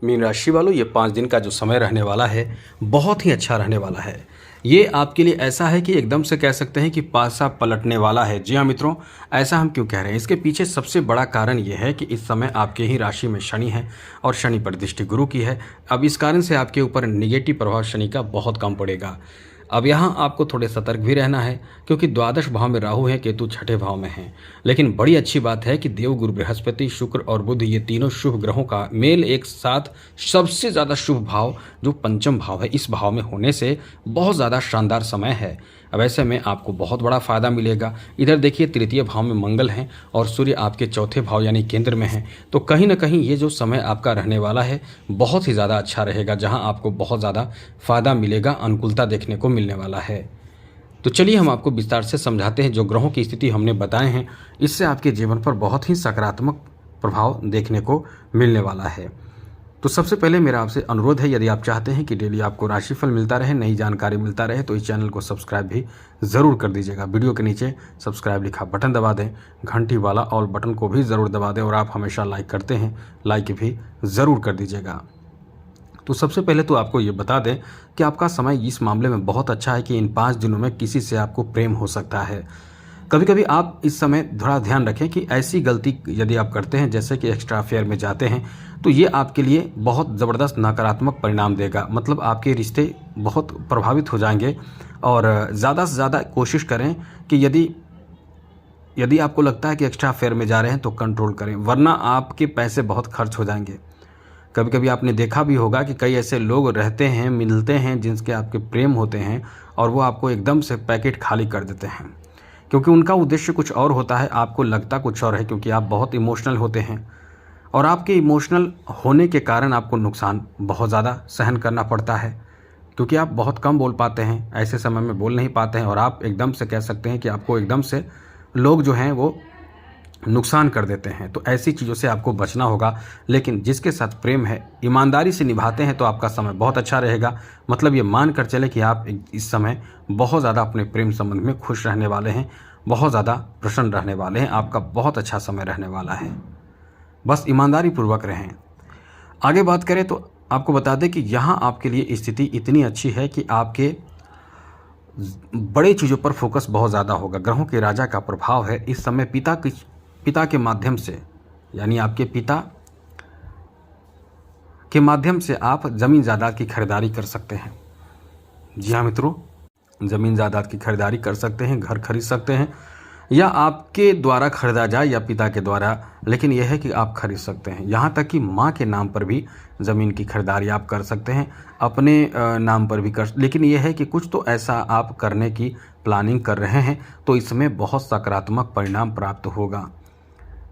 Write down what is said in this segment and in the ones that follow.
Mean राशि वालों, ये 5 दिन का जो समय रहने वाला है बहुत ही अच्छा रहने वाला है। ये आपके लिए ऐसा है कि एकदम से कह सकते हैं कि पासा पलटने वाला है। जी हाँ मित्रों, ऐसा हम क्यों कह रहे हैं? इसके पीछे सबसे बड़ा कारण ये है कि इस समय आपके ही राशि में शनि है और शनि पर दृष्टि गुरु की है। अब इस कारण से आपके ऊपर नेगेटिव प्रभाव शनि का बहुत कम पड़ेगा। अब यहाँ आपको थोड़े सतर्क भी रहना है, क्योंकि द्वादश भाव में राहु है, केतु छठे भाव में है। लेकिन बड़ी अच्छी बात है कि देव, गुरु, बृहस्पति, शुक्र और बुध, ये तीनों शुभ ग्रहों का मेल एक साथ सबसे ज़्यादा शुभ भाव जो पंचम भाव है, इस भाव में होने से बहुत ज़्यादा शानदार समय है। अब ऐसे में आपको बहुत बड़ा फायदा मिलेगा। इधर देखिए, तृतीय भाव में मंगल हैं और सूर्य आपके चौथे भाव यानी केंद्र में है। तो कहीं ना कहीं ये जो समय आपका रहने वाला है बहुत ही ज़्यादा अच्छा रहेगा, जहां आपको बहुत ज़्यादा फायदा मिलेगा, अनुकूलता देखने को मिलने वाला है। तो चलिए हम आपको विस्तार से समझाते हैं। जो ग्रहों की स्थिति हमने बताए हैं, इससे आपके जीवन पर बहुत ही सकारात्मक प्रभाव देखने को मिलने वाला है। तो सबसे पहले मेरा आपसे अनुरोध है, यदि आप चाहते हैं कि डेली आपको राशिफल मिलता रहे, नई जानकारी मिलता रहे, तो इस चैनल को सब्सक्राइब भी ज़रूर कर दीजिएगा। वीडियो के नीचे सब्सक्राइब लिखा बटन दबा दें, घंटी वाला ऑल बटन को भी ज़रूर दबा दें, और आप हमेशा लाइक करते हैं, लाइक भी ज़रूर कर दीजिएगा। तो सबसे पहले तो आपको ये बता दें कि आपका समय इस मामले में बहुत अच्छा है कि इन 5 दिनों में किसी से आपको प्रेम हो सकता है। कभी कभी आप इस समय थोड़ा ध्यान रखें कि ऐसी गलती यदि आप करते हैं, जैसे कि एक्स्ट्रा अफेयर में जाते हैं, तो ये आपके लिए बहुत ज़बरदस्त नकारात्मक परिणाम देगा। मतलब आपके रिश्ते बहुत प्रभावित हो जाएंगे। और ज़्यादा से ज़्यादा कोशिश करें कि यदि आपको लगता है कि एक्स्ट्रा अफेयर में जा रहे हैं तो कंट्रोल करें, वरना आपके पैसे बहुत खर्च हो जाएंगे। कभी कभी आपने देखा भी होगा कि कई ऐसे लोग रहते हैं, मिलते हैं, जिनके आपके प्रेम होते हैं, और वो आपको एकदम से पैकेट खाली कर देते हैं, क्योंकि उनका उद्देश्य कुछ और होता है, आपको लगता कुछ और है, क्योंकि आप बहुत इमोशनल होते हैं। और आपके इमोशनल होने के कारण आपको नुकसान बहुत ज़्यादा सहन करना पड़ता है, क्योंकि आप बहुत कम बोल पाते हैं, ऐसे समय में बोल नहीं पाते हैं, और आप एकदम से कह सकते हैं कि आपको एकदम से लोग जो हैं वो नुकसान कर देते हैं। तो ऐसी चीज़ों से आपको बचना होगा। लेकिन जिसके साथ प्रेम है, ईमानदारी से निभाते हैं, तो आपका समय बहुत अच्छा रहेगा। मतलब ये मान कर चले कि आप इस समय बहुत ज़्यादा अपने प्रेम संबंध में खुश रहने वाले हैं, बहुत ज़्यादा प्रसन्न रहने वाले हैं। आपका बहुत अच्छा समय रहने वाला है, बस ईमानदारी पूर्वक रहें। आगे बात करें तो आपको बता दें कि यहाँ आपके लिए स्थिति इतनी अच्छी है कि आपके बड़े चीज़ों पर फोकस बहुत ज़्यादा होगा। ग्रहों के राजा का प्रभाव है इस समय पिता के माध्यम से, यानी आपके पिता के माध्यम से आप ज़मीन जायदाद की खरीदारी कर सकते हैं। जी हाँ मित्रों, ज़मीन जायदाद की खरीदारी कर सकते हैं, घर खरीद सकते हैं, या आपके द्वारा खरीदा जाए या पिता के द्वारा, लेकिन यह है कि आप खरीद सकते हैं। यहाँ तक कि माँ के नाम पर भी ज़मीन की खरीदारी आप कर सकते हैं, अपने नाम पर भी लेकिन यह है कि कुछ तो ऐसा आप करने की प्लानिंग कर रहे हैं, तो इसमें बहुत सकारात्मक परिणाम प्राप्त होगा।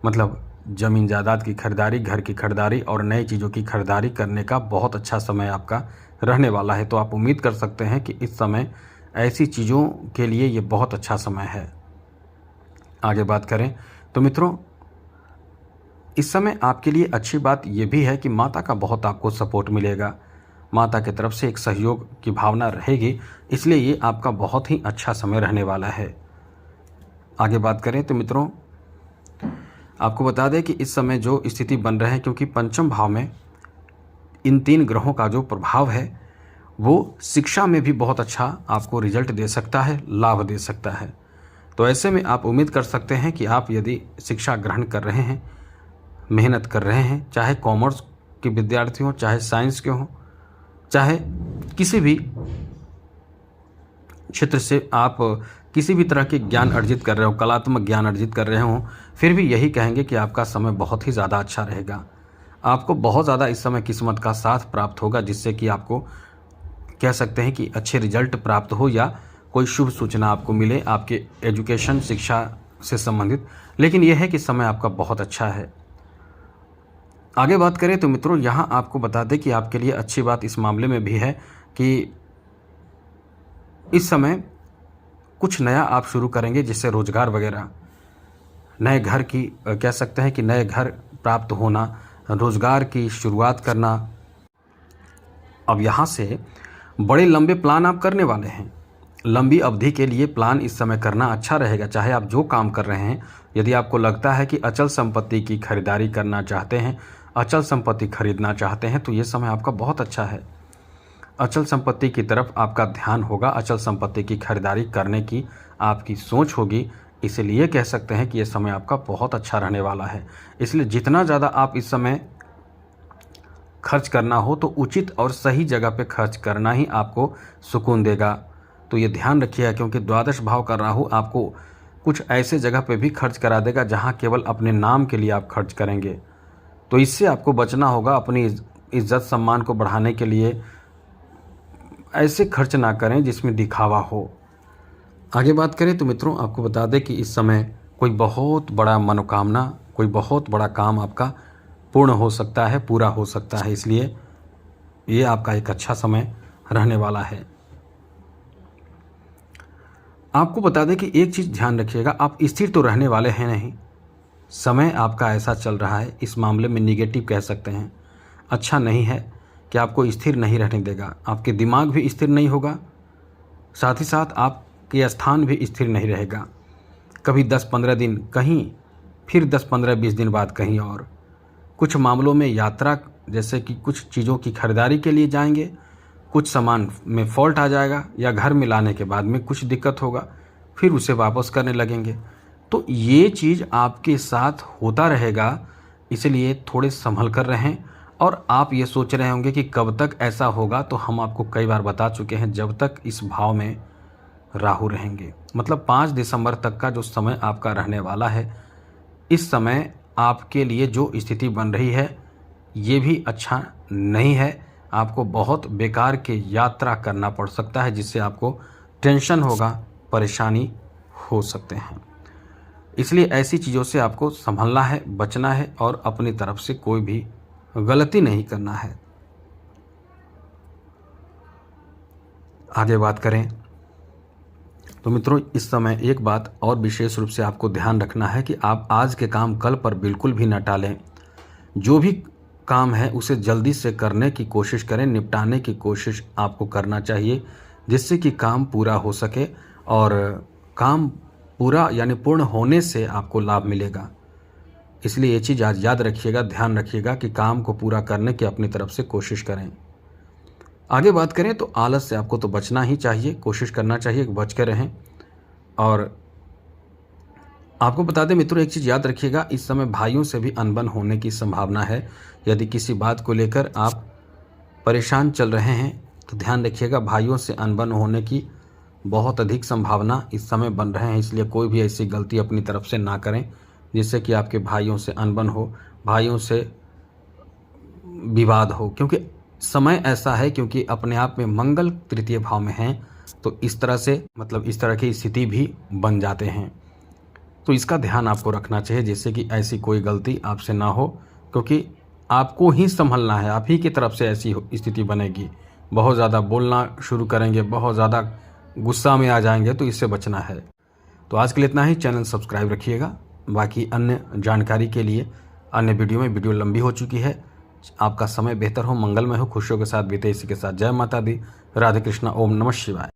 मतलब ज़मीन जायदाद की खरीदारी, घर की खरीदारी और नई चीज़ों की खरीदारी करने का बहुत अच्छा समय आपका रहने वाला है। तो आप उम्मीद कर सकते हैं कि इस समय ऐसी चीज़ों के लिए ये बहुत अच्छा समय है। आगे बात करें तो मित्रों, इस समय आपके लिए अच्छी बात यह भी है कि माता का बहुत आपको सपोर्ट मिलेगा। माता की तरफ से एक सहयोग की भावना रहेगी, इसलिए ये आपका बहुत ही अच्छा समय रहने वाला है। आगे बात करें तो मित्रों, आपको बता दें कि इस समय जो स्थिति बन रहे हैं, क्योंकि पंचम भाव में इन 3 ग्रहों का जो प्रभाव है वो शिक्षा में भी बहुत अच्छा आपको रिजल्ट दे सकता है, लाभ दे सकता है। तो ऐसे में आप उम्मीद कर सकते हैं कि आप यदि शिक्षा ग्रहण कर रहे हैं, मेहनत कर रहे हैं, चाहे कॉमर्स के विद्यार्थी हों, चाहे साइंस के हों, चाहे किसी भी क्षेत्र से आप किसी भी तरह के ज्ञान अर्जित कर रहे हो, कलात्मक ज्ञान अर्जित कर रहे हो, फिर भी यही कहेंगे कि आपका समय बहुत ही ज़्यादा अच्छा रहेगा। आपको बहुत ज़्यादा इस समय किस्मत का साथ प्राप्त होगा, जिससे कि आपको कह सकते हैं कि अच्छे रिजल्ट प्राप्त हो या कोई शुभ सूचना आपको मिले आपके एजुकेशन, शिक्षा से संबंधित। लेकिन यह है कि समय आपका बहुत अच्छा है। आगे बात करें तो मित्रों, यहाँ आपको बता दें कि आपके लिए अच्छी बात इस मामले में भी है कि इस समय कुछ नया आप शुरू करेंगे, जिससे रोजगार वगैरह, नए घर की कह सकते हैं कि नए घर प्राप्त होना, रोजगार की शुरुआत करना। अब यहाँ से बड़े लंबे प्लान आप करने वाले हैं। लंबी अवधि के लिए प्लान इस समय करना अच्छा रहेगा। चाहे आप जो काम कर रहे हैं, यदि आपको लगता है कि अचल संपत्ति की खरीदारी करना चाहते हैं, अचल संपत्ति खरीदना चाहते हैं तो ये समय आपका बहुत अच्छा है। अचल संपत्ति की तरफ आपका ध्यान होगा, अचल संपत्ति की खरीदारी करने की आपकी सोच होगी। इसलिए कह सकते हैं कि ये समय आपका बहुत अच्छा रहने वाला है। इसलिए जितना ज़्यादा आप इस समय खर्च करना हो तो उचित और सही जगह पे खर्च करना ही आपको सुकून देगा। तो ये ध्यान रखिएगा, क्योंकि द्वादश भाव का राहु आपको कुछ ऐसे जगह पे भी खर्च करा देगा जहाँ केवल अपने नाम के लिए आप खर्च करेंगे। तो इससे आपको बचना होगा। अपनी इज्जत सम्मान को बढ़ाने के लिए ऐसे खर्च ना करें जिसमें दिखावा हो। आगे बात करें तो मित्रों, आपको बता दें कि इस समय कोई बहुत बड़ा मनोकामना, कोई बहुत बड़ा काम आपका पूर्ण हो सकता है, पूरा हो सकता है। इसलिए ये आपका एक अच्छा समय रहने वाला है। आपको बता दें कि एक चीज़ ध्यान रखिएगा, आप स्थिर तो रहने वाले हैं नहीं। समय आपका ऐसा चल रहा है, इस मामले में निगेटिव कह सकते हैं, अच्छा नहीं है कि आपको स्थिर नहीं रहने देगा। आपके दिमाग भी स्थिर नहीं होगा, साथ ही साथ आपके स्थान भी स्थिर नहीं रहेगा। कभी 10-15 दिन कहीं, फिर 10-15-20 दिन बाद कहीं और। कुछ मामलों में यात्रा, जैसे कि कुछ चीज़ों की खरीदारी के लिए जाएंगे, कुछ सामान में फॉल्ट आ जाएगा या घर में लाने के बाद में कुछ दिक्कत होगा, फिर उसे वापस करने लगेंगे। तो ये चीज़ आपके साथ होता रहेगा, इसलिए थोड़े संभल कर रहें। और आप ये सोच रहे होंगे कि कब तक ऐसा होगा, तो हम आपको कई बार बता चुके हैं, जब तक इस भाव में राहु रहेंगे। मतलब 5 दिसंबर तक का जो समय आपका रहने वाला है, इस समय आपके लिए जो स्थिति बन रही है ये भी अच्छा नहीं है। आपको बहुत बेकार के यात्रा करना पड़ सकता है, जिससे आपको टेंशन होगा, परेशानी हो सकते हैं। इसलिए ऐसी चीज़ों से आपको संभलना है, बचना है और अपनी तरफ से कोई भी गलती नहीं करना है। आगे बात करें तो मित्रों, इस समय एक बात और विशेष रूप से आपको ध्यान रखना है कि आप आज के काम कल पर बिल्कुल भी न टालें। जो भी काम है उसे जल्दी से करने की कोशिश करें, निपटाने की कोशिश आपको करना चाहिए, जिससे कि काम पूरा हो सके और काम पूरा यानी पूर्ण होने से आपको लाभ मिलेगा। इसलिए ये चीज़ आज याद रखिएगा, ध्यान रखिएगा कि काम को पूरा करने की अपनी तरफ से कोशिश करें। आगे बात करें तो आलस से आपको तो बचना ही चाहिए, कोशिश करना चाहिए कि बच के रहें। और आपको बता दें मित्रों, एक चीज़ याद रखिएगा, इस समय भाइयों से भी अनबन होने की संभावना है। यदि किसी बात को लेकर आप परेशान चल रहे हैं तो ध्यान रखिएगा, भाइयों से अनबन होने की बहुत अधिक संभावना इस समय बन रहे हैं। इसलिए कोई भी ऐसी गलती अपनी तरफ से ना करें जिससे कि आपके भाइयों से अनबन हो, भाइयों से विवाद हो, क्योंकि समय ऐसा है, क्योंकि अपने आप में मंगल तृतीय भाव में हैं, तो इस तरह से मतलब इस तरह की स्थिति भी बन जाते हैं। तो इसका ध्यान आपको रखना चाहिए, जिससे कि ऐसी कोई गलती आपसे ना हो, क्योंकि आपको ही संभलना है, आप ही की तरफ से ऐसी स्थिति बनेगी। बहुत ज़्यादा बोलना शुरू करेंगे, बहुत ज़्यादा गुस्सा में आ जाएंगे, तो इससे बचना है। तो आज के लिए इतना ही। चैनल सब्सक्राइब रखिएगा। बाकी अन्य जानकारी के लिए अन्य वीडियो लंबी हो चुकी है। आपका समय बेहतर हो, मंगलमय हो, खुशियों के साथ बीते। इसी के साथ जय माता दी, राधे कृष्णा, ओम नमः शिवाय।